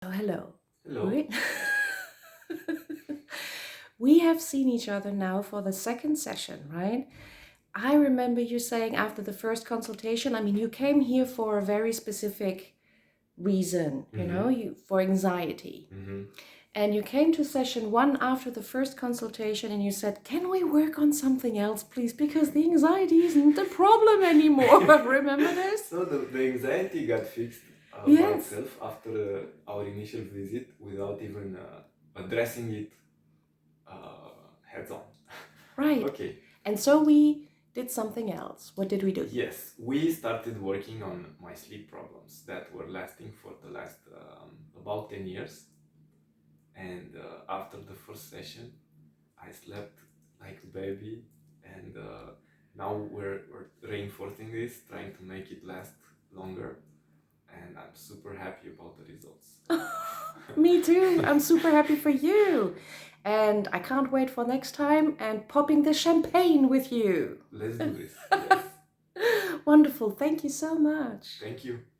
Oh, hello. Hello. We we have seen each other now for the second session, right? I remember you saying after the first consultation, I mean, you came here for a very specific reason, Mm-hmm. you for anxiety. Mm-hmm. And you came to session one after the first consultation and you said, "Can we work on something else, please? Because the anxiety isn't the problem anymore." Remember this? So the anxiety got fixed by Yes. itself after our initial visit without even addressing it heads on. Right. Okay. And so we did something else. What did we do? Yes, we started working on my sleep problems that were lasting for the last about 10 years. And after the first session, I slept like a baby. And now we're reinforcing this, trying to make it last longer. And I'm super happy about the results. Me too. I'm super happy for you. And I can't wait for next time and popping the champagne with you. Let's do this. Yes. Wonderful. Thank you so much. Thank you.